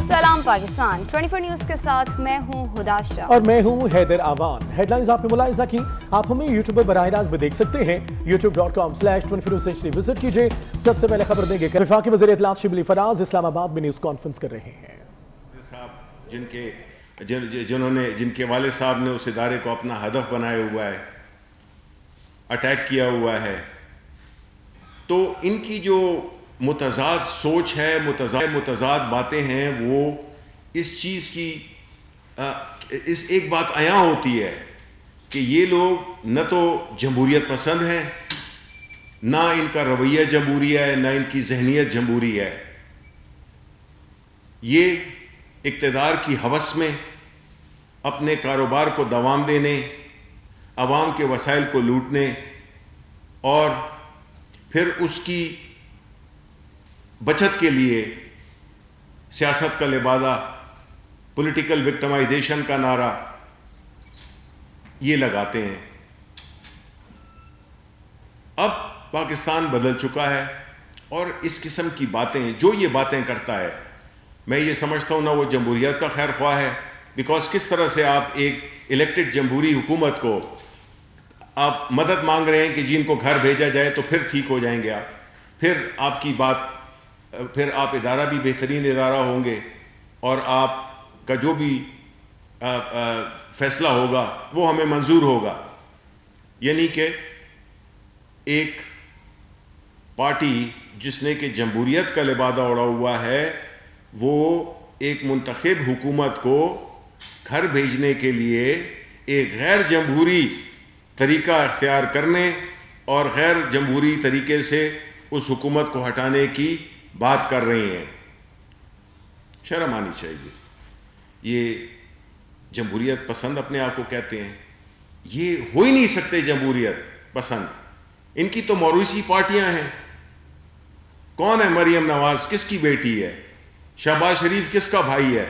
सलाम पाकिस्तान 24 न्यूज के साथ मैं हूं हुदा शाह और मैं हूं हैदर आवान। हेडलाइंस आपने मुलाहिजा की। आप हमें यूट्यूब पर बराह रास्त भी देख सकते हैं। youtube.com/24 विजिट कीजिए। सबसे पहले खबर देंगे कि वफाकी वज़ीर इत्तलात शिबली फराज इस्लामाबाद में न्यूज़ कॉन्फ्रेंस कर रहे हैं। जिनके वाले साहब ने उस इदारे को अपना हदफ बनाया हुआ है, अटैक किया हुआ है, तो इनकी जो मुतज़ाद सोच है, मुतज़ाद बातें हैं, वो इस चीज़ की इस एक बात आया होती है कि ये लोग न तो जमहूरियत पसंद हैं, ना इनका रवैया जमहूरी है, ना इनकी जहनीत जमहूरी है। ये इक़्तिदार की हवस में अपने कारोबार को दवाम देने, अवाम के वसाइल को लूटने और फिर उसकी बचत के लिए सियासत का लिबादा, पॉलिटिकल विक्टिमाइजेशन का नारा ये लगाते हैं। अब पाकिस्तान बदल चुका है और इस किस्म की बातें, जो ये बातें करता है, मैं ये समझता हूँ ना वो जमहूरियत का खैर ख्वाह है। बिकॉज किस तरह से आप एक इलेक्टेड जमहूरी हुकूमत को आप मदद मांग रहे हैं कि जिनको घर भेजा जाए तो फिर ठीक हो जाएंगे आप, फिर आपकी बात, फिर आप इदारा भी बेहतरीन इदारा होंगे और आपका जो भी फैसला होगा वो हमें मंजूर होगा। यानी कि एक पार्टी जिसने कि जमहूरियत का लिबादा उड़ा हुआ है, वो एक मुंतखब हुकूमत को घर भेजने के लिए एक गैर जमहूरी तरीका अख्तियार करने और गैर जमहूरी तरीके से उस हुकूमत को हटाने की बात कर रही हैं। शर्म आनी चाहिए। ये जमहूरियत पसंद अपने आप को कहते हैं, ये हो ही नहीं सकते जमहूरियत पसंद। इनकी तो मौरूसी पार्टियां हैं। कौन है मरियम नवाज, किसकी बेटी है? शहबाज शरीफ किसका भाई है?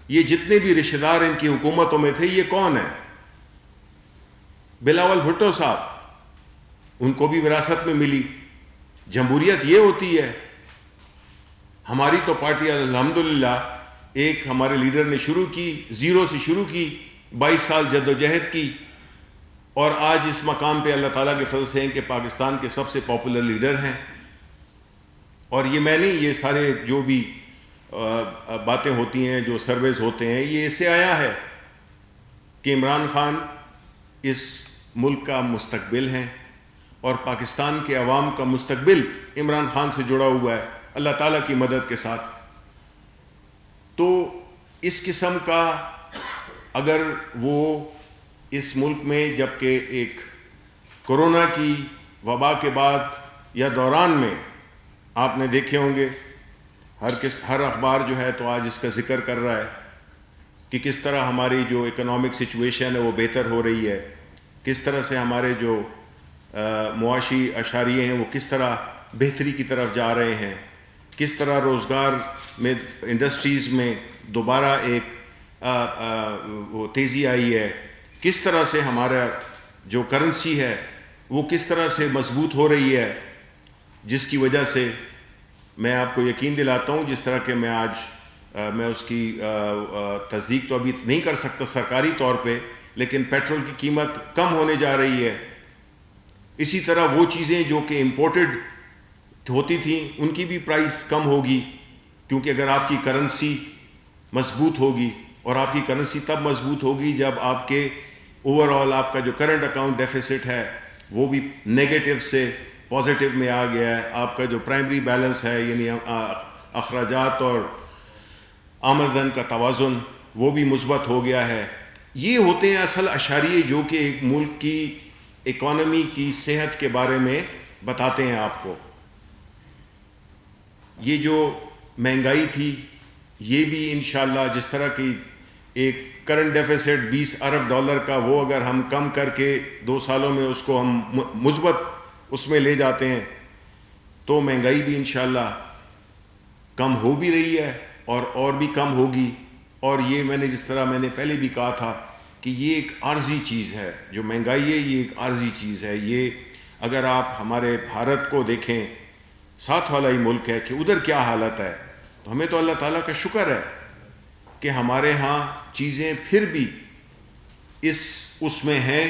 ये जितने भी रिश्तेदार इनकी हुकूमतों में थे, ये कौन है? बिलावल भुट्टो साहब, उनको भी विरासत में मिली। जमहूरियत ये होती है। हमारी तो पार्टी अल्हम्दुलिल्लाह एक हमारे लीडर ने शुरू की, ज़ीरो से शुरू की, 22 साल जद्दोजहद की और आज इस मकाम पे अल्लाह ताला के फजल से हैं कि पाकिस्तान के सबसे पॉपुलर लीडर हैं। और ये मैं नहीं, ये सारे जो भी बातें होती हैं, जो सर्वेज होते हैं, ये इससे आया है कि इमरान खान इस मुल्क का मुस्तकबिल हैं और पाकिस्तान के अवाम का मुस्तकबिल इमरान खान से जुड़ा हुआ है अल्लाह ताला की मदद के साथ। तो इस किस्म का अगर वो इस मुल्क में, जबकि एक कोरोना की वबा के बाद या दौरान में आपने देखे होंगे हर अखबार जो है तो आज इसका जिक्र कर रहा है कि किस तरह हमारी जो इकोनॉमिक सिचुएशन है वो बेहतर हो रही है, किस तरह से हमारे जो मुआशी अशारिये हैं वो किस तरह बेहतरी की तरफ जा रहे हैं, किस तरह रोज़गार में, इंडस्ट्रीज़ में दोबारा एक वो तेज़ी आई है, किस तरह से हमारा जो करेंसी है वो किस तरह से मजबूत हो रही है, जिसकी वजह से मैं आपको यकीन दिलाता हूँ, जिस तरह के मैं आज मैं उसकी तस्दीक तो अभी नहीं कर सकता सरकारी तौर पे, लेकिन पेट्रोल की कीमत कम होने जा रही है। इसी तरह वो चीज़ें जो कि इम्पोर्टेड होती थी उनकी भी प्राइस कम होगी, क्योंकि अगर आपकी करेंसी मजबूत होगी, और आपकी करेंसी तब मजबूत होगी जब आपके ओवरऑल आपका जो करंट अकाउंट डेफिसिट है वो भी नेगेटिव से पॉजिटिव में आ गया है, आपका जो प्राइमरी बैलेंस है यानी अखराजात और आमदन का तवाज़ुन वो भी मुस्बत हो गया है। ये होते हैं असल अशारिये जो कि एक मुल्क की इकॉनमी की सेहत के बारे में बताते हैं आपको। ये जो महंगाई थी ये भी इंशाल्लाह जिस तरह की एक करंट डेफिसिट 20 अरब डॉलर का, वो अगर हम कम करके 2 सालों में उसको हम मुस्बत उसमें ले जाते हैं तो महंगाई भी इंशाल्लाह कम हो भी रही है और भी कम होगी। और ये मैंने जिस तरह मैंने पहले भी कहा था कि ये एक आर्जी चीज़ है, जो महंगाई है ये एक आर्जी चीज़ है। ये अगर आप हमारे भारत को देखें, साथ वाला ही मुल्क है कि उधर क्या हालत है تو ہمیں تو اللہ تعالیٰ کا شکر ہے کہ ہمارے ہاں چیزیں پھر بھی اس میں ہیں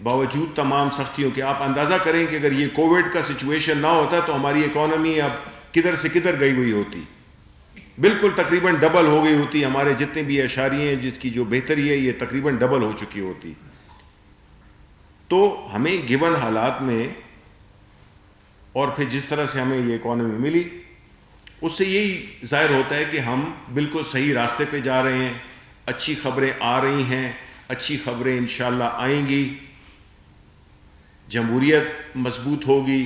باوجود تمام سختیوں کے. آپ اندازہ کریں کہ اگر یہ کووڈ کا سچویشن نہ ہوتا تو ہماری اکانومی اب کدھر سے کدھر گئی ہوئی ہوتی, بالکل تقریباً ڈبل ہو گئی ہوتی. ہمارے جتنے بھی اشاریے ہیں جس کی جو بہتری ہے یہ تقریباً ڈبل ہو چکی ہوتی. تو ہمیں گیون حالات میں اور پھر جس طرح سے ہمیں یہ اکانومی ملی اس سے یہی ظاہر ہوتا ہے کہ ہم بالکل صحیح راستے پہ جا رہے ہیں. اچھی خبریں آ رہی ہیں, اچھی خبریں انشاءاللہ آئیں گی, جمہوریت مضبوط ہوگی,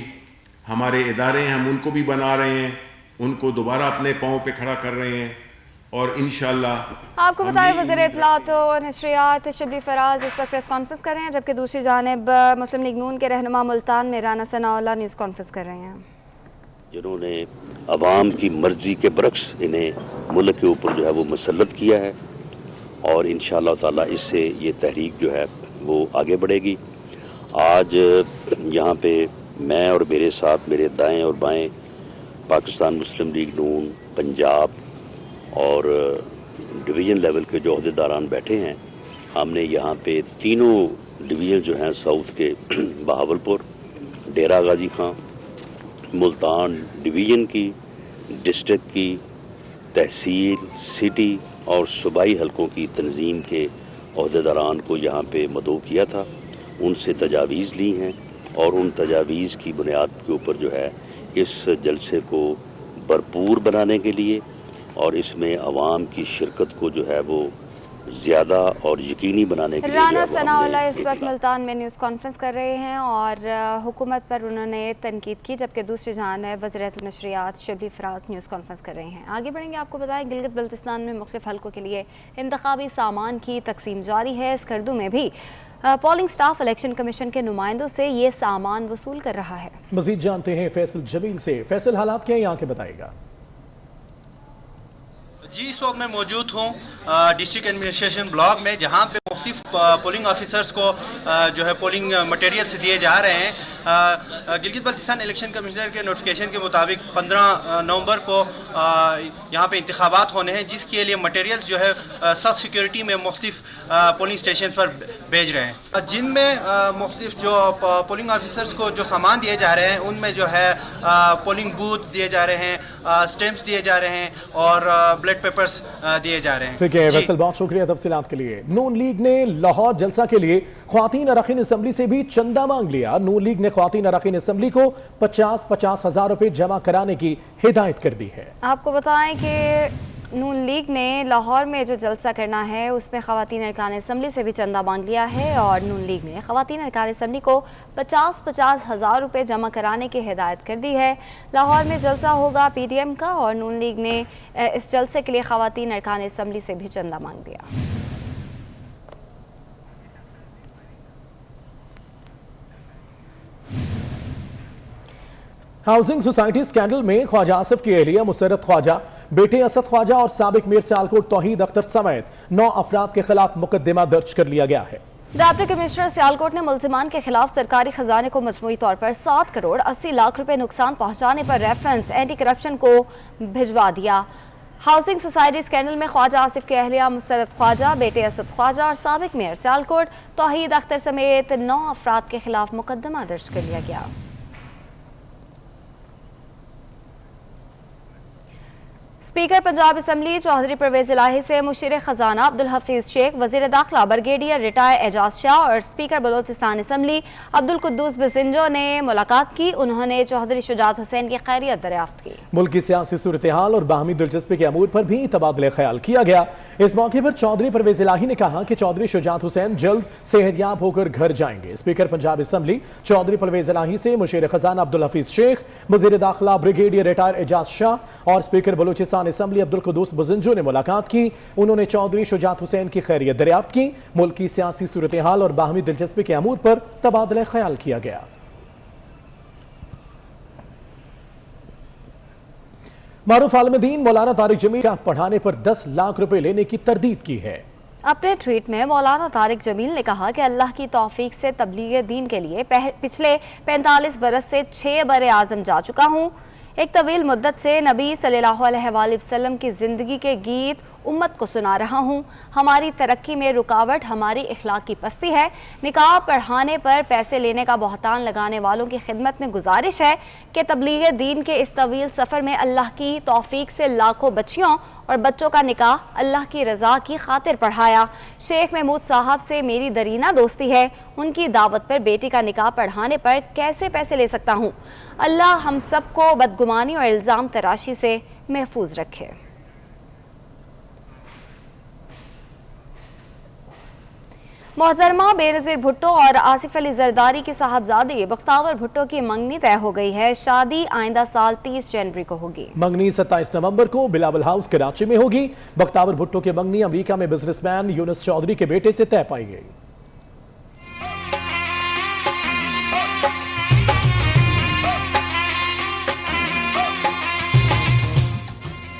ہمارے ادارے ہم ان کو بھی بنا رہے ہیں, ان کو دوبارہ اپنے پاؤں پہ کھڑا کر رہے ہیں, اور انشاءاللہ آپ کو بتائیں وزیر اطلاعات و نشریات شبلی فراز اس وقت پریس کانفرنس کر رہے ہیں, جبکہ دوسری جانب مسلم لیگ نون کے رہنما ملتان میں رانا ثناء اللہ نیوز کانفرنس کر رہے ہیں. جنہوں نے عوام کی مرضی کے برعکس انہیں ملک کے اوپر جو ہے وہ مسلط کیا ہے, اور انشاءاللہ تعالیٰ اس سے یہ تحریک جو ہے وہ آگے بڑھے گی. آج یہاں پہ میں اور میرے ساتھ میرے دائیں اور بائیں پاکستان مسلم لیگ نون پنجاب اور ڈویژن لیول کے جو عہدیداران بیٹھے ہیں. ہم نے یہاں پہ تینوں ڈویژن جو ہیں ساؤتھ کے بہاولپور, ڈیرہ غازی خان, ملتان ڈویژن کی, ڈسٹرکٹ کی, تحصیل, سٹی اور صوبائی حلقوں کی تنظیم کے عہدیداران کو یہاں پہ مدعو کیا تھا. ان سے تجاویز لی ہیں اور ان تجاویز کی بنیاد کے اوپر جو ہے اس جلسے کو بھرپور بنانے کے لیے اور اس میں عوام کی شرکت کو جو ہے وہ زیادہ اور یقینی بنانے کے لیے رانا ثناء اللہ اس وقت ملتان میں نیوز کانفرنس کر رہے ہیں اور حکومت پر انہوں نے تنقید کی, جبکہ دوسری جانب وزارت نشریات شبلی فراز نیوز کانفرنس کر رہے ہیں. آگے بڑھیں گے. آپ کو بتائیں گلگت بلتستان میں مختلف حلقوں کے لیے انتخابی سامان کی تقسیم جاری ہے. اسکردو میں بھی پولنگ سٹاف الیکشن کمیشن کے نمائندوں سے یہ سامان وصول کر رہا ہے. مزید جانتے ہیں فیصل جمیل سے. فیصل, حالات کیا ہیں یہاں کے بتائے گا. جی, اس وقت میں موجود ہوں ڈسٹرکٹ ایڈمنسٹریشن بلاک میں, جہاں پہ مختلف پولنگ آفیسرز کو جو ہے پولنگ مٹیریلز دیے جا رہے ہیں. گلگت بلتستان الیکشن کمشنر کے نوٹیفیکیشن کے مطابق 15 نومبر کو یہاں پہ انتخابات ہونے ہیں, جس کے لیے مٹیریلز جو ہے سخت سیکیورٹی میں مختلف پولنگ اسٹیشنز پر بھیج رہے ہیں, جن میں مختلف جو پولنگ آفیسرز کو جو سامان دیے جا رہے ہیں ان میں جو ہے پولنگ بوتھ دیے جا رہے ہیں, اسٹیمپس دیے جا رہے ہیں اور بلیٹ پیپرز دیے جا رہے ہیں. ٹھیک ہے فیصل, بہت شکریہ تفصیلات کے لیے. نون لیگ نے لاہور جلسہ کے لیے خواتین اراکین اسمبلی سے بھی چندہ مانگ لیا. نون لیگ نے خواتین اراکین اسمبلی کو 50,000 روپے جمع کرانے کی ہدایت کر دی ہے. آپ کو بتائیں کہ نون لیگ نے لاہور میں جو جلسہ کرنا ہے اس میں خواتین ارکان اسمبلی سے بھی چندہ مانگ لیا ہے, اور نون لیگ نے خواتین ارکان اسمبلی کو 50,000 روپے جمع کرانے کی ہدایت کر دی ہے. لاہور میں جلسہ ہوگا پی ڈی ایم کا, اور نون لیگ نے اس جلسے کے لیے خواتین ارکان اسمبلی سے بھی چندہ مانگ دیا. ہاؤسنگ سوسائٹی سکینڈل میں خواجہ آصف کی اہلیہ مسرت خواجہ, بیٹے اسد خواجہ اور سابق میر سیالکوٹ توحید اختر سمیت 9 افراد کے خلاف مقدمہ درج کر لیا گیا ہے. ڈپٹی کمشنر سیالکوٹ نے ملزمان کے خلاف سرکاری خزانے کو مجموعی طور پر 7 کروڑ 80 لاکھ روپے نقصان پہنچانے پر ریفرنس اینٹی کرپشن کو بھجوا دیا. ہاؤسنگ سوسائٹی سکینڈل میں خواجہ آصف کے اہلیہ مسرت خواجہ, بیٹے اسد خواجہ اور سابق میئر سیالکوٹ توحید اختر سمیت 9 افراد کے خلاف مقدمہ درج کر لیا گیا. اسپیکر پنجاب اسمبلی چودھری پرویز الہی سے مشیر خزانہ عبدالحفیظ شیخ, وزیر داخلہ برگیڈیئر ریٹائر اعجاز شاہ اور اسپیکر بلوچستان اسمبلی عبدالقدوس بزنجو نے ملاقات کی. انہوں نے چودھری شجاعت حسین کی خیریت دریافت کی. ملکی سیاسی صورتحال اور باہمی دلچسپی کے امور پر بھی تبادلہ خیال کیا گیا. اس موقع پر چودھری پرویز الہی نے کہا کہ چودھری شجاعت حسین جلد صحت یاب ہو کر گھر جائیں گے. اسپیکر پنجاب اسمبلی چودھری پرویز الہی سے مشیر خزانہ عبدالحفیظ شیخ, وزیر داخلہ بریگیڈیئر ریٹائر اعجاز شاہ اور اسپیکر بلوچستان اسمبلی عبدالقدوس بزنجو نے ملاقات کی. انہوں نے چودھری شجاعت حسین کی خیریت دریافت کی. ملکی سیاسی صورتحال اور باہمی دلچسپی کے امور پر تبادلہ خیال کیا گیا. معروف عالم دین مولانا طارق جمیل کا پڑھانے پر 10 لاکھ روپے لینے کی تردید کی ہے. اپنے ٹویٹ میں مولانا طارق جمیل نے کہا کہ اللہ کی توفیق سے تبلیغ دین کے لیے پچھلے 45 برس سے 6 بر اعظم جا چکا ہوں. एक तवील मुद्दत से नबी सल्लल्लाहु अलैहि वसल्लम की ज़िंदगी के गीत उम्मत को सुना रहा हूँ। हमारी तरक्की में रुकावट हमारी इखलाक की पस्ती है। निकाह पढ़ाने पर पैसे लेने का बहतान लगाने वालों की खिदमत में गुजारिश है कि तबलीग दीन के इस तवील सफ़र में अल्लाह की तौफीक से लाखों बच्चियों और बच्चों का निकाह अल्लाह की रज़ा की खातिर पढ़ाया। शेख महमूद साहब से मेरी दरीना दोस्ती है। उनकी दावत पर बेटी का निकाह पढ़ाने पर कैसे पैसे ले सकता हूँ। अल्लाह हम सबको बदगुमानी और इल्ज़ाम तराशी से महफूज रखे। मोहतरमा बेनज़ीर भुट्टो और आसिफ अली जरदारी की साहबजादी बख्तावर भुट्टो की मंगनी तय हो गई है। शादी आइंदा साल 30 जनवरी को होगी। मंगनी 27 नवंबर को बिलावल हाउस कराची में होगी। बख्तावर भुट्टो की मंगनी अमेरिका में बिजनेसमैन यूनुस चौधरी के बेटे से तय पाई गई।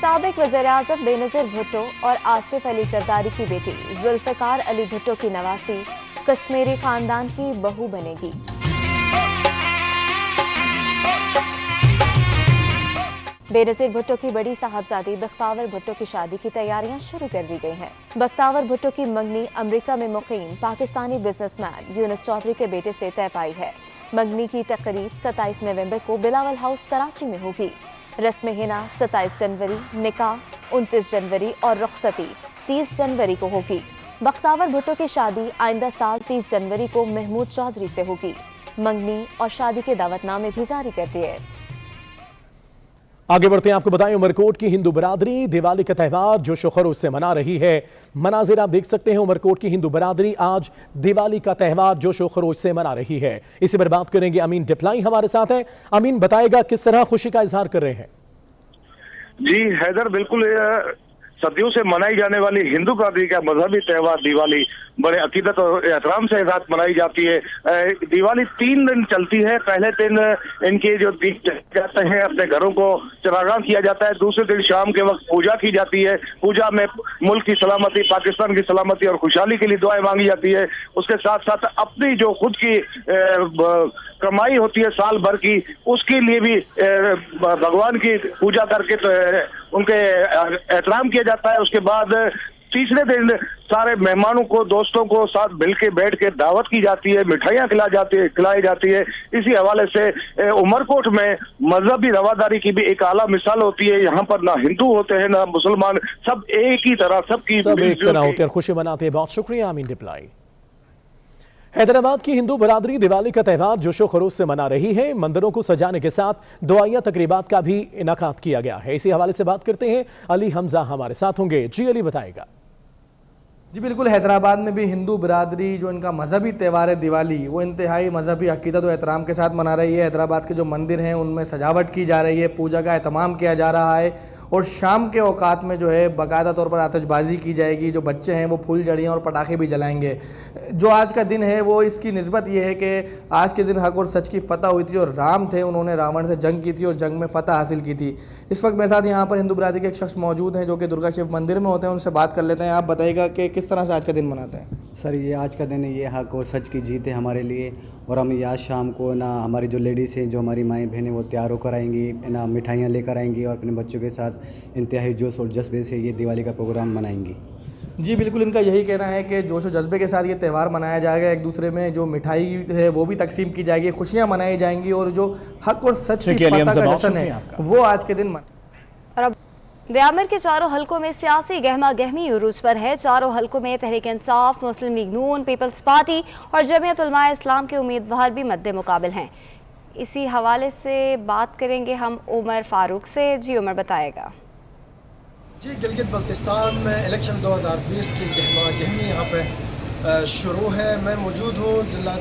साबिक वज़ीर-ए-आज़म बेनज़ीर भुट्टो और आसिफ अली जरदारी की बेटी जुल्फ़िकार अली भुट्टो की नवासी कश्मीरी खानदान की बहू बनेगी। बेनज़ीर भुट्टो की बड़ी साहबजादी बख्तावर भुट्टो की शादी की तैयारियां शुरू कर दी गई हैं। बख्तावर भुट्टो की मंगनी अमेरिका में मुक़ीम पाकिस्तानी बिजनेसमैन यूनुस चौधरी के बेटे से तय पाई है। मंगनी की तकरीब 27 नवंबर को बिलावल हाउस कराची में होगी। रस्म हिना 27 जनवरी, निकाह 29 जनवरी और रुखसती 30 जनवरी को होगी। बख्तावर भुट्टो की शादी आइंदा साल 30 जनवरी को महमूद चौधरी से होगी। मंगनी और शादी के दावतनामे भी जारी कर दिए। आगे बढ़ते हैं, आपको बताएं उमरकोट की हिंदू बरादरी दिवाली का त्यौहार जोशो खरोश से मना रही है। मनाजिर आप देख सकते हैं, उमरकोट की हिंदू बरादरी आज दिवाली का त्यौहार जोशो खरोश से मना रही है। इसी पर बात करेंगे, अमीन डिप्लाई हमारे साथ हैं। अमीन बताएगा किस तरह खुशी का इजहार कर रहे हैं। जी हैदर, बिल्कुल सदियों से मनाई जाने वाली हिंदू बरादरी का मजहबी त्यौहार दिवाली बड़े अकीदत और एहतराम से साथ मनाई जाती है। दिवाली 3 दिन चलती है। पहले दिन इनके जो दीप जाते हैं अपने घरों को चरागाह किया जाता है। दूसरे दिन शाम के वक्त पूजा की जाती है। पूजा में मुल्क की सलामती, पाकिस्तान की सलामती और खुशहाली के लिए दुआएं मांगी जाती है। उसके साथ साथ अपनी जो खुद की कमाई होती है साल भर की, उसके लिए भी भगवान की पूजा करके उनके एहतराम किया जाता है। उसके बाद तीसरे दिन सारे मेहमानों को, दोस्तों को साथ मिल के बैठ के दावत की जाती है, मिठाइयाँ खिलाई जाती है। इसी हवाले से उमरकोट में मजहबी रवादारी की भी एक आला मिसाल होती है। यहाँ पर ना हिंदू होते हैं ना मुसलमान, सब एक ही तरह सब एक तरह होकर खुशी मनाते हैं। बहुत शुक्रिया अमीन डिप्लाई। हैदराबाद की हिंदू बरादरी दिवाली का त्यौहार जोशो खरोश से मना रही है। मंदिरों को सजाने के साथ दुआया तकरीबात का भी इनाकात किया गया है। इसी हवाले से बात करते हैं, अली हमजा हमारे साथ होंगे। जी अली बताएगा। जी बिल्कुल, हैदराबाद में भी हिंदू बरादरी जो इनका मजहबी त्यौहार है दिवाली, वो इंतहाई मजहबी अकीदत और एहतराम के साथ मना रही है। हैदराबाद के जो मंदिर हैं उनमें सजावट की जा रही है, पूजा का एहतमाम किया जा रहा है और शाम के औकात में जो है बाकायदा तौर पर आतिशबाजी की जाएगी। जो बच्चे हैं वो फुलझड़ियाँ और पटाखे भी जलाएंगे। जो आज का दिन है वो इसकी निस्बत ये है कि आज के दिन हक और सच की फतह हुई थी और राम थे, उन्होंने रावण से जंग की थी और जंग में फतह हासिल की थी। इस वक्त मेरे साथ यहाँ पर हिंदू बरादरी के एक शख्स मौजूद हैं जो कि दुर्गा शिव मंदिर में होते हैं, उनसे बात कर लेते हैं। आप बताइएगा कि किस तरह से आज का दिन मनाते हैं। सर, ये आज का दिन है, ये हक और सच की जीत है हमारे लिए। और हम ये आज शाम को ना हमारी जो लेडीज़ हैं, जो हमारी माएँ बहनें, वो तैयार होकर आएंगी, ना मिठाइयाँ लेकर आएंगी और अपने बच्चों के साथ इंतहाई जोश और जज्बे से ये दिवाली का प्रोग्राम मनाएंगी। जी बिल्कुल, इनका यही कहना है कि जोश और जज्बे के साथ ये त्यौहार मनाया जाएगा। एक दूसरे में जो मिठाई है वो भी तकसीम की जाएगी, खुशियाँ मनाई जाएंगी और जो हक और सच की फतह का जश्न है वो आज के दिन और अब दयामिर के चारों हलकों में सियासी गहमा गहमी उरूज पर है। चारों हलकों में तहरीक इंसाफ, मुस्लिम लीग नून, पीपल्स पार्टी और जमीयत उलमा इस्लाम के उम्मीदवार भी मद्दे मुकाबिल हैं। इसी हवाले से बात करेंगे हम उमर फारूक से। जी उमर बताएगा। जी, गिलगित बल्तिस्तान में इलेक्शन 2020 की गहमा गहमी यहाँ पे शुरू है। मैं मौजूद हूँ ज़िला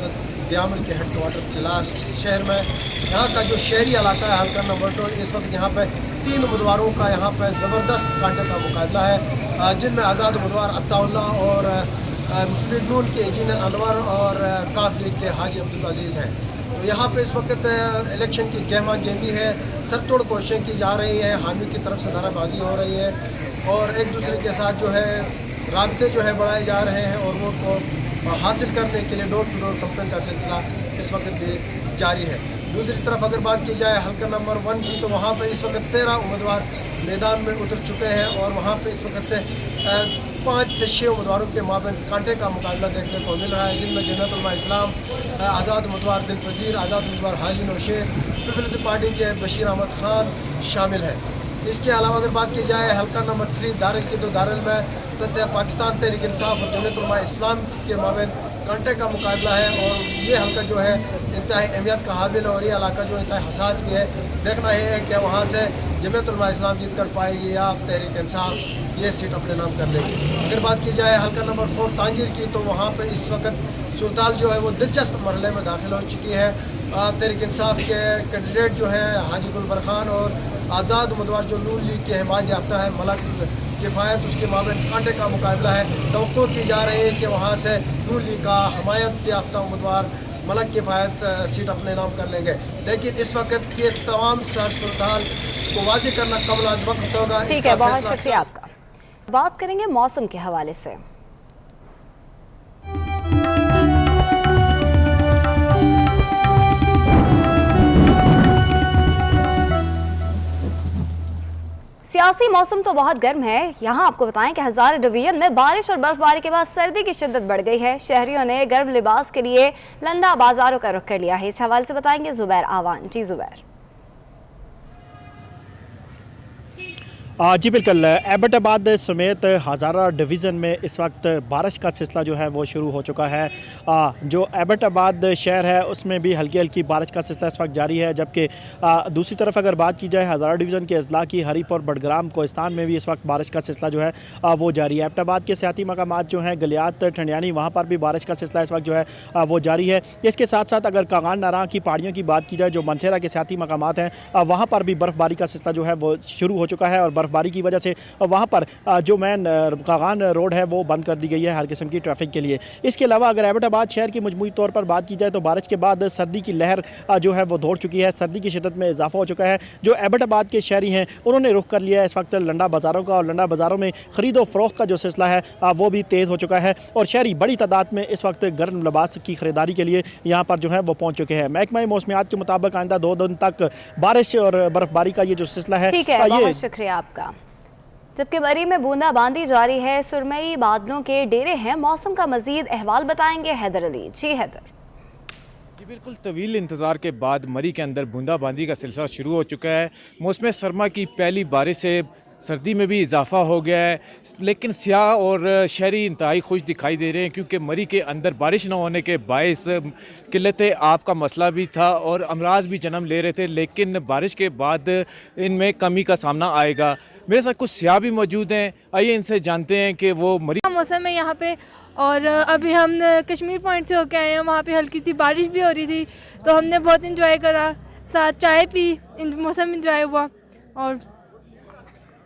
दयामिर के हेडक्वार्टर जिला शहर में। यहाँ का जो शहरी इलाका है हल्का नंबर 2, इस वक्त यहाँ पे 3 उम्मीदवारों का यहाँ पे ज़बरदस्त कांटे का मुकाबला है, जिनमें आज़ाद उम्मीदवार अत्ताउल्लाह और मुस्लिम लीग नून के इंजीनियर अनवर और काफ लीग के हाजी अब्दुल अजीज़ हैं। तो यहाँ पे इस वक्त इलेक्शन की गहमा गहमी है, सरतोड़ कोशिशें की जा रही हैं, हामी की तरफ से नाराबाजी हो रही है और एक दूसरे के साथ जो है राब्ते जो है बढ़ाए जा रहे हैं और वोट को हासिल करने के लिए डोर टू डोर कैंपेन का सिलसिला इस वक्त भी जारी है। दूसरी तरफ अगर बात की जाए हल्का नंबर 1 की, तो वहाँ पर इस वक्त 13 उम्मीदवार मैदान में उतर चुके हैं और वहाँ पर इस वक्त 5 से 6 उम्मीदवारों के माबैन कांटे का मुकाबला देखने को मिल रहा है, जिनमें जमात उलमा इस्लाम, आज़ाद उम्मीदवार दिल पजीर, आज़ाद उम्मीदवार हाजी नौशेर, पीपल्स पार्टी के बशीर अहमद खान शामिल हैं। इसके अलावा अगर बात की जाए हल्का नंबर 3 दारल की, तो दारल में पाकिस्तान तहरीक इंसाफ और जमात उलमा इस्लाम के माबैन कांटे का मुकाबला है और ये हल्का जो है इंतहाई अहमियत का हाबिल है और ये इलाका जो इंतहाई हसास भी है। देखना ये है कि वहाँ से जमात उलमा इस्लाम जीत कर पाएगी या तहरीक इंसाफ ये सीट अपने नाम कर लेगी। अगर बात की जाए हल्का नंबर 4 तांगीर की, तो वहाँ पर इस वक्त सूरताल जो है वो दिलचस्प मरहले में दाखिल हो चुकी है। तहरीक इंसाफ के कैंडिडेट जो है हाजी गुलबर खान और आज़ाद उम्मीदवार जो नून लीग के हिमायत याफ्ता है मलक किफ़ायत, उसके माबैन कांटे का मुकाबला है। तवक्को की जा रही है कि वहाँ से नून लीग का हिमायत याफ्ता उम्मीदवार मलक किफ़ायत सीट अपने नाम कर लेंगे। लेकिन इस वक्त ये तमाम सूरताल को वाज़ेह करना कबल आज वक्त होगा। ठीक है, बहुत शुक्रिया आपका। बात करेंगे मौसम के हवाले से। सियासी मौसम तो बहुत गर्म है। यहाँ आपको बताएं कि हज़ारे डिवीजन में बारिश और बर्फबारी के बाद सर्दी की शिद्दत बढ़ गई है। शहरियों ने गर्म लिबास के लिए लंदा बाजारों का रुख कर लिया है। इस हवाले से बताएंगे जुबैर आवान। जी जुबैर। जी बिल्कुल, एबटाबाद समेत हज़ारा डिवीज़न में इस वक्त बारिश का सिलसिला जो है वो शुरू हो चुका है। जो एबटाबाद शहर है उसमें भी हल्की हल्की बारिश का सिलसिला इस वक्त जारी है, जबकि दूसरी तरफ अगर बात की जाए हज़ारा डिवीज़न के अजला की हरीप और बडग्राम कोहिस्तान में भी इस वक्त बारिश का सिलसिला जो है वो जारी है। एबटाबाद के सियाती मकामात जो हैं गलियात ठंडियानी, वहाँ पर भी बारिश का सिलसिला इस वक्त जो है वो जारी है। इसके साथ साथ अगर कागान नारा की पहाड़ियों की बात की जाए, जो मनसेरा के सियाती मकामात हैं, वहाँ पर भी बर्फ़बारी का सिलसिला जो है वो शुरू हो चुका है और बर्फ़बारी की वजह से वहाँ पर जो मेन कागान रोड है वो बंद कर दी गई है हर किस्म की ट्रैफिक के लिए। इसके अलावा अगर एबटाबाद शहर की मजमूई तौर पर बात की जाए तो बारिश के बाद सर्दी की लहर जो है वो दौड़ चुकी है, सर्दी की शिद्दत में इजाफा हो चुका है। जो एबटाबाद के शहरी हैं उन्होंने रुख कर लिया है इस वक्त लंडा बाज़ारों का, और लंडा बाज़ारों में ख़रीद व फ़रोख्त का जो सिलसिला है वो भी तेज़ हो चुका है और शहरी बड़ी तादाद में इस वक्त गर्म लिबास की ख़रीदारी के लिए यहाँ पर जो है वो पहुँच चुके हैं। महकमा मौसमियात के मुताबिक आइंदा 2 दिन तक बारिश और बर्फबारी का ये जो सिलसिला है। ठीक है, बहुत शुक्रिया आपका। जबकि मरी में बूंदाबांदी जारी है, सुरमई बादलों के डेरे हैं। मौसम का मजीद अहवाल बताएंगे हैदर अली। जी हैदर। जी बिल्कुल, तवील इंतज़ार के बाद मरी के अंदर बूंदाबांदी का सिलसिला शुरू हो चुका है। मौसम सरमा की पहली बारिश से सर्दी में भी इजाफा हो गया है, लेकिन सियाह और शहरी इंतहाई खुश दिखाई दे रहे हैं क्योंकि मरी के अंदर बारिश न होने के बायस किल्लत आब का मसला भी था और अमराज भी जन्म ले रहे थे, लेकिन बारिश के बाद इनमें कमी का सामना आएगा। मेरे साथ कुछ सियाह भी मौजूद हैं, आइए इनसे जानते हैं कि वो मरी मौसम है यहाँ पे। और अभी हम कश्मीर पॉइंट से होके आए हैं, वहाँ पे हल्की सी बारिश भी हो रही थी तो हमने बहुत इंजॉय करा, साथ चाय पी, मौसम इंजॉय हुआ। और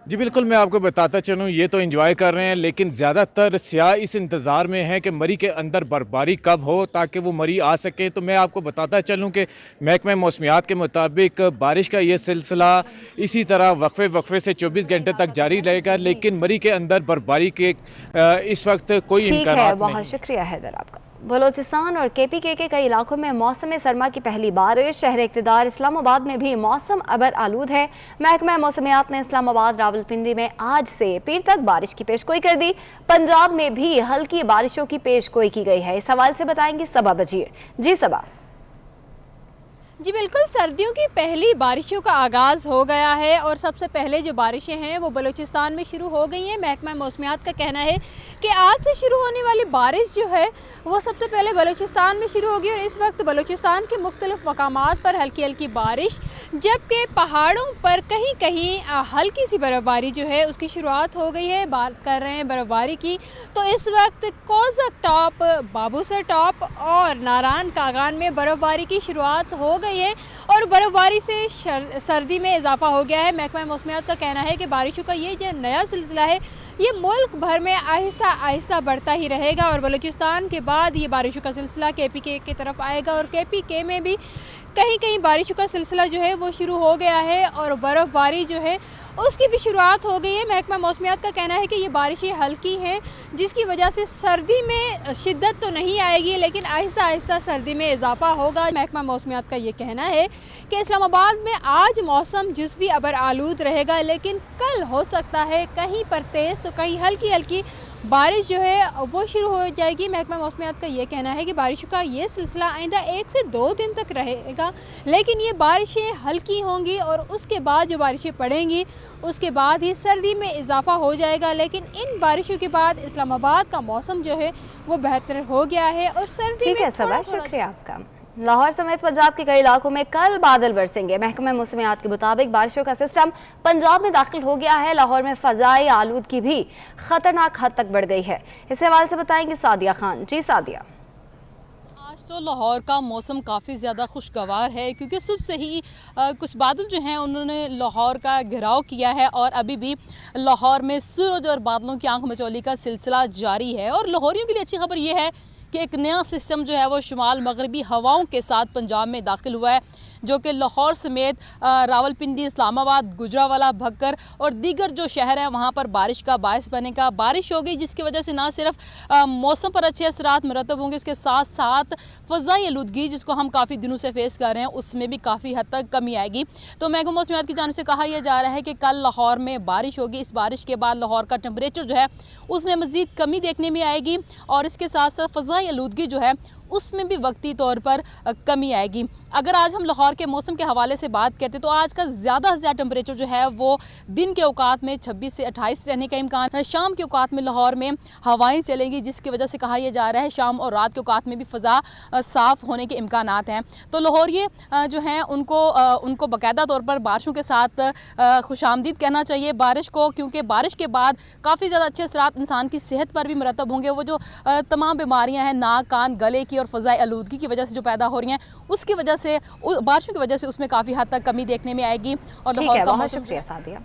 जी बिल्कुल, मैं आपको बताता चलूँ, ये तो एंजॉय कर रहे हैं, लेकिन ज़्यादातर सियाह इस इंतज़ार में हैं कि मरी के अंदर बर्फबारी कब हो ताकि वो मरी आ सके। तो मैं आपको बताता चलूँ कि महकमा मौसमियात के मुताबिक बारिश का ये सिलसिला इसी तरह वक्फे से 24 घंटे तक जारी रहेगा, लेकिन मरी के अंदर बर्फबारी के इस वक्त कोई इम्कान नहीं। बहुत शुक्रिया हैदर आपका। बलोचिस्तान और KPK के कई इलाकों में मौसम सरमा की पहली बारिश। शहर इक़्तिदार इस्लामाबाद में भी मौसम अबर आलूद है। महकमा मौसमियात ने इस्लामाबाद रावलपिंडी में आज से पीर तक बारिश की पेशगोई कर दी। पंजाब में भी हल्की बारिशों की पेशगोई की गई है। इस हवाले से बताएंगे सबा बजीर। जी सबा। जी बिल्कुल, सर्दियों की पहली बारिशों का आगाज़ हो गया है और सबसे पहले जो बारिशें हैं वो बलूचिस्तान में शुरू हो गई हैं। महकमा मौसमियात का कहना है कि आज से शुरू होने वाली बारिश जो है वो सबसे पहले बलूचिस्तान में शुरू होगी और इस वक्त बलूचिस्तान के मुख्तलिफ मकामात पर हल्की हल्की बारिश, जबकि पहाड़ों पर कहीं कहीं हल्की सी बर्फ़बारी जो है उसकी शुरुआत हो गई है। बात कर रहे हैं बर्फ़बारी की तो इस वक्त कोज़क टॉप, बाबूसर टॉप और नारायण कागान में बर्फ़बारी की शुरुआत हो गई है और बर्फबारी से सर्दी में इजाफा हो गया है। महकमा मौसमियात का कहना है कि बारिशों का ये जो नया सिलसिला है ये मुल्क भर में आहिस्ता आहिस्ता बढ़ता ही रहेगा और बलूचिस्तान के बाद ये बारिशों का सिलसिला KPK की तरफ आएगा और KPK में भी कहीं कहीं बारिशों का सिलसिला जो है वो शुरू हो गया है और बर्फ़बारी जो है उसकी भी शुरुआत हो गई है। महकमा मौसमियात का कहना है कि ये बारिशें हल्की हैं, जिसकी वजह से सर्दी में शिद्दत तो नहीं आएगी, लेकिन आहिस्ता आहिस्ता सर्दी में इजाफा होगा। महकमा मौसमियात का ये कहना है कि इस्लामाबाद में आज मौसम जुज़वी अबर आलूद रहेगा, लेकिन कल हो सकता है कहीं पर तेज़ तो कहीं हल्की हल्की बारिश जो है वो शुरू हो जाएगी। महकमा मौसमियात का ये कहना है कि बारिशों का ये सिलसिला आइंदा 1 से 2 दिन तक रहेगा, लेकिन ये बारिशें हल्की होंगी और उसके बाद जो बारिशें पड़ेंगी उसके बाद ही सर्दी में इजाफा हो जाएगा। लेकिन इन बारिशों के बाद इस्लामाबाद का मौसम जो है वो बेहतर हो गया है और सर्दी में थोड़ा शुक्रिया आपका। लाहौर समेत पंजाब के कई इलाकों में कल बादल बरसेंगे। महकमा मौसमियात के मुताबिक बारिशों का सिस्टम पंजाब में दाखिल हो गया है। लाहौर में फ़ज़ाई आलूदगी भी खतरनाक हद तक बढ़ गई है। इस हवाले से बताएंगे सादिया खान। जी सादिया। आज तो लाहौर का मौसम काफ़ी ज़्यादा खुशगवार है, क्योंकि सुबह से ही कुछ बादल जो हैं उन्होंने लाहौर का घेराव किया है और अभी भी लाहौर में सूरज और बादलों की आंख मचौली का सिलसिला जारी है। और लाहौरियों के लिए अच्छी खबर ये है कि एक नया सिस्टम जो है वो शुमाल मगरबी हवाओं के साथ पंजाब में दाखिल हुआ है, जो कि लाहौर समेत रावलपिंडी, इस्लामाबाद, गुजरावाला, भक्कर और दीगर जो शहर हैं वहाँ पर बारिश का बायस बनेगा। बारिश होगी जिसकी वजह से ना सिर्फ मौसम पर अच्छे असरात मुरतब होंगे, इसके साथ साथ फ़ज़ाई आलूदगी जिसको हम काफ़ी दिनों से फेस कर रहे हैं उसमें भी काफ़ी हद तक कमी आएगी। तो महकमा मौसमियात की जानिब से कहा यह जा रहा है कि कल लाहौर में बारिश होगी। इस बारिश के बाद लाहौर का टेम्परेचर जो है उसमें मज़ीद कमी देखने में आएगी और इसके साथ साथ फ़ज़ाई आलूदगी जो है उसमें भी वक्ती तौर पर कमी आएगी। अगर आज हम लाहौर के मौसम के हवाले से बात करते तो आज का ज़्यादा से ज़्यादा टेम्परेचर जो है वो दिन के औकात में 26 से 28 रहने का इम्कान है। शाम के औकात में लाहौर में हवाएं चलेंगी, जिसकी वजह से कहा यह जा रहा है शाम और रात के औकात में भी फ़ज़ा साफ़ होने के इम्कानात हैं। तो लाहौरिये जो हैं उनको बाकायदा तौर पर बारिशों के साथ खुशामदीद कहना चाहिए बारिश को, क्योंकि बारिश के बाद काफ़ी ज़्यादा अच्छे असरात इंसान की सेहत पर भी मुरतब होंगे। वो जो तमाम बीमारियाँ हैं नाक, कान, गले की और फ़ज़ाई आलूदगी की वजह से जो पैदा हो रही हैं उसकी वजह से, बारिशों की वजह से उसमें काफ़ी हद तक कमी देखने में आएगी। और लाहौर का मौसम शुक्रिया सादिया।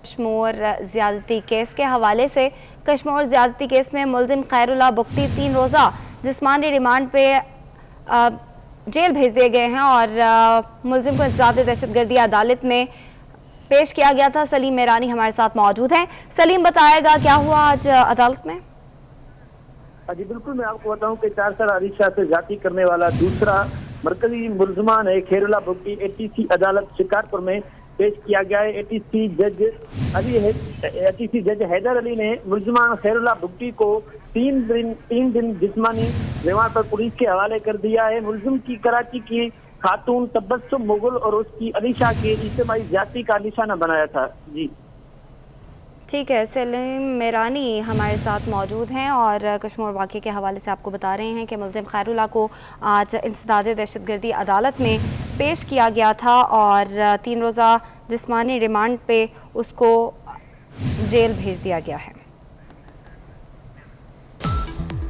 कश्मीर ज़्यादती केस के हवाले से कश्मीर ज़्यादती केस में मुलजिम खैरुल्लाह बुख्ती 3 रोज़ा जिस्मानी रिमांड पे जेल भेज दिए गए हैं और मुलजिम को इंसदाद दहशतगर्दी अदालत में पेश किया गया था। सलीम मेरानी हमारे साथ मौजूद हैं। सलीम, बताएगा क्या हुआ आज अदालत में? जी बिल्कुल, मैं आपको बताऊं कि 4 साल अरीशा से ज्यादती करने वाला दूसरा मरकजी मुलजमान है खैरुल्लाह बुख्ती एटीसी अदालत शिकारपुर में पेश किया गया है। एटीसी जज हैदर अली ने मुलजमान खैरुल्लाह बुख्ती को 3 दिन जिस्मानी रिमांड पर पुलिस के हवाले कर दिया है। मुलजिम की कराची की खातून तबस्सुम मुगल और उसकी अलीशा के इज्तिमाई ज्यादती का निशाना बनाया था। जी ठीक है, सलीम मेरानी हमारे साथ मौजूद हैं और कश्मीर वाक़े के हवाले से आपको बता रहे हैं कि मुलजिम खैरुल्लाह को आज इंसदाद दहशतगर्दी अदालत में पेश किया गया था और 3 रोज़ा जिस्मानी रिमांड पे उसको जेल भेज दिया गया है।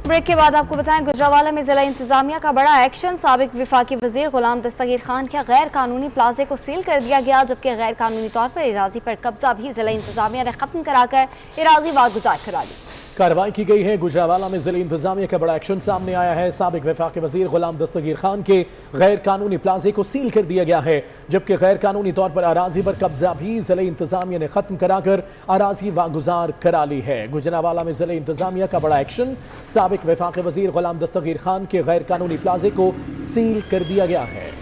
ब्रेक के बाद आपको बताएं गुजरावाला में जिला इंतजामिया का बड़ा एक्शन। साबिक वफाकी वजीर गुलाम दस्तगीर खान के गैर कानूनी प्लाजे को सील कर दिया गया, जबकि गैर कानूनी तौर पर इराजी पर कब्जा भी जिला इंतजामिया ने खत्म कराकर इराजी वागुजार करा ली। कार्रवाई की गई है। गुजरावाला में जिला इंतजामिया का बड़ा एक्शन सामने आया है। साबिक वफाकी वजीर गुलाम दस्तगीर खान के गैर कानूनी प्लाजे को सील कर दिया गया है, जबकि गैर कानूनी तौर पर अराजी पर कब्जा भी जिला इंतजामिया ने खत्म कराकर अराजी वागुजार करा ली है। गुजरावाला में जिला इंतजामिया का बड़ा एक्शन। साबिक वफाकी वजीर गुलाम दस्तगीर खान के गैर कानूनी प्लाजे को सील कर दिया गया है।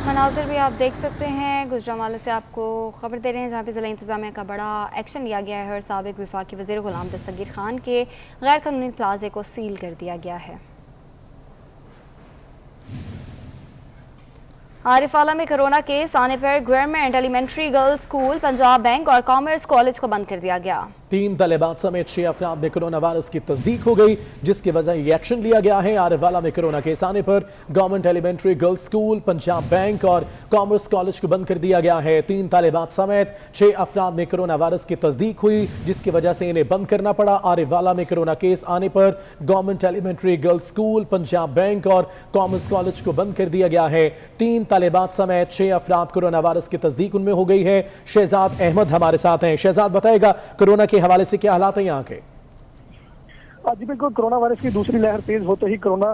मनाजिर भी आप देख सकते हैं। गुजरावाला से आपको खबर दे रहे हैं जहाँ पे ज़िला इंतजामिया का बड़ा एक्शन लिया गया है और साबिक वफाकी वज़ीर गुलाम दस्तगीर खान के गैर कानूनी प्लाजे को सील कर दिया गया है। आरिफाला में कोरोना केस आने पर government elementary girls school, Punjab bank और कॉमर्स कॉलेज को बंद कर दिया गया। 3 तलेबात समेत 6 अफराद में कोरोना वायरस की तस्दीक हो गई, जिसकी वजह ये एक्शन लिया गया है। आरिफाला में कोरोना केस आने पर government elementary girls school, Punjab bank और कॉमर्स कॉलेज को बंद कर दिया गया है। 3 तलेबात समेत 6 अफराद में कोरोना वायरस की तस्दीक हुई, जिसकी वजह से इन्हें बंद करना पड़ा। आरिफाला में कोरोना केस आने पर government elementary girls school, Punjab bank और कॉमर्स कॉलेज को बंद कर दिया गया है। 3 तालिबात समेत 6 अफराद कोरोना वायरस की तस्दीक उनमें हो गई है। शहजाद अहमद हमारे साथ हैं। शहजाद बताएगा कोरोना के हवाले से क्या हालात है यहाँ के? जी बिल्कुल, कोरोना वायरस की दूसरी लहर तेज होते ही कोरोना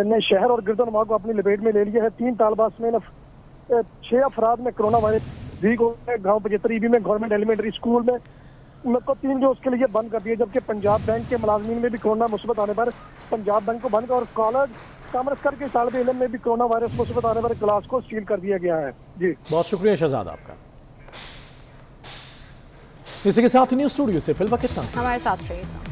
ने शहर और गिरदोनवा को अपनी लपेट में ले लिया है। 3 तालिबात में 6 अफराद में कोरोना वायरस ठीक हो गए। गाँव 75 ईबी में गवर्नमेंट एलिमेंट्री स्कूल में तो 3 जो उसके लिए बंद कर दिए, जबकि पंजाब बैंक के मुलाजमीन में भी कोरोना मुसीबत आने पर पंजाब बैंक को बंद कर और कॉलेज कामर्स के तालिब इल्म में भी कोरोना वायरस मुसीबत आने पर क्लास को सील कर दिया गया है। जी बहुत शुक्रिया शहजाद आपका। इसी के साथ न्यूज़ स्टूडियो से फिलहाल इतना। हमारे साथ रहिएगा।